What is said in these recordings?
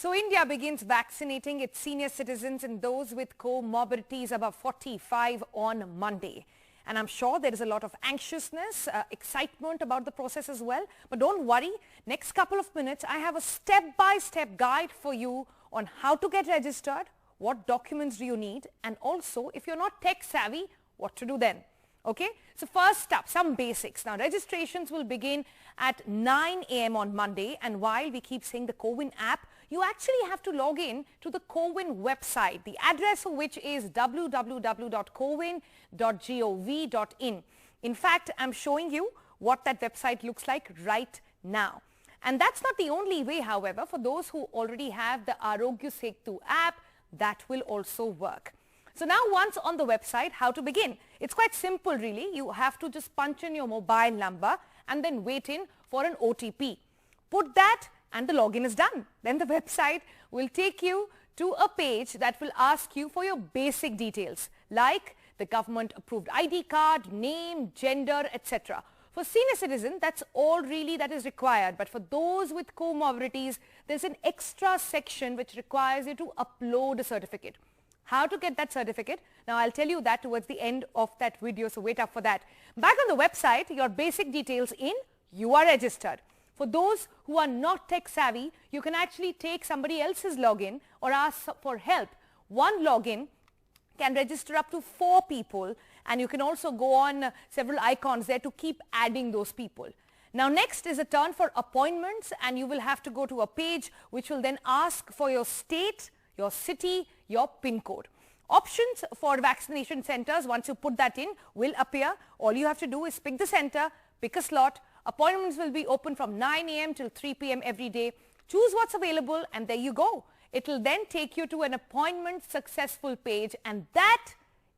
So India begins vaccinating its senior citizens and those with comorbidities above 45 on Monday. And I'm sure there is a lot of anxiousness, excitement about the process as well. But don't worry, next couple of minutes, I have a step-by-step guide for you on how to get registered, what documents do you need, and also if you're not tech savvy, what to do then. Okay, so first up, some basics. Now, registrations will begin at 9 a.m. on Monday, and while we keep saying the CoWIN app, you actually have to log in to the CoWIN website, the address of which is www.cowin.gov.in. In fact, I'm showing you what that website looks like right now. And that's not the only way, however. For those who already have the Arogya Setu app, that will also work. So now once on the website, how to begin? It's quite simple really. You have to just punch in your mobile number and then wait in for an OTP. Put that and the login is done. Then the website will take you to a page that will ask you for your basic details like the government approved ID card, name, gender, etc. For senior citizen, that's all really that is required. But for those with comorbidities, there's an extra section which requires you to upload a certificate. How to get that certificate? Now, I'll tell you that towards the end of that video, so wait up for that. Back on the website, your basic details in, you are registered. For those who are not tech savvy, you can actually take somebody else's login or ask for help. One login can register up to 4 people, and you can also go on several icons there to keep adding those people. Now, next is a turn for appointments, and you will have to go to a page which will then ask for your state, your city, your PIN code. Options for vaccination centers, once you put that in, will appear. All you have to do is pick the center, pick a slot. Appointments will be open from 9 a.m. till 3 p.m. every day. Choose what's available and there you go. It will then take you to an appointment successful page, and that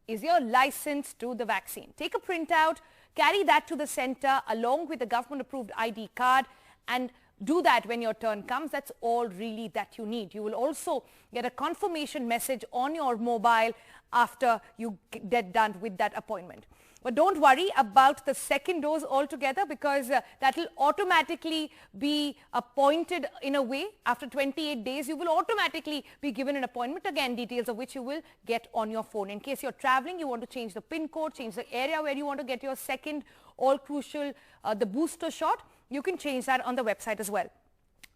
is your license to the vaccine. Take a printout, carry that to the center along with the government approved ID card, and do that when your turn comes. That's all really that you need. You will also get a confirmation message on your mobile after you get done with that appointment. But don't worry about the second dose altogether, because that will automatically be appointed in a way. After 28 days, you will automatically be given an appointment, again, details of which you will get on your phone. In case you're traveling, you want to change the PIN code, change the area where you want to get your second, all crucial, the booster shot, you can change that on the website as well.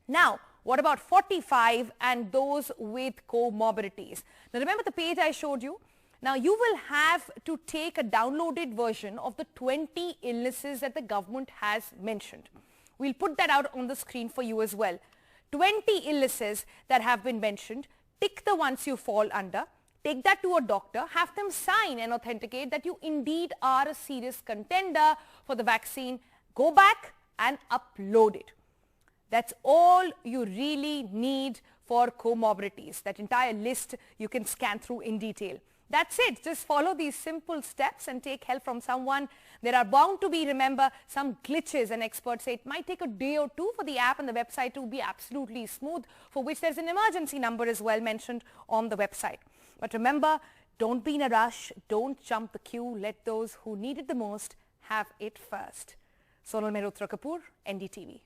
Now, what about 45 and those with comorbidities? Now, remember the page I showed you? Now, you will have to take a downloaded version of the 20 illnesses that the government has mentioned. We'll put that out on the screen for you as well. 20 illnesses that have been mentioned. Tick the ones you fall under. Take that to a doctor. Have them sign and authenticate that you indeed are a serious contender for the vaccine. Go back and upload it. That's all you really need for comorbidities. That entire list you can scan through in detail. That's it. Just follow these simple steps and take help from someone. There are bound to be, remember, some glitches, and experts say it might take a day or two for the app and the website to be absolutely smooth, for which there's an emergency number as well mentioned on the website. But remember, don't be in a rush. Don't jump the queue. Let those who need it the most have it first. Sonal Mehrotra Kapoor, NDTV.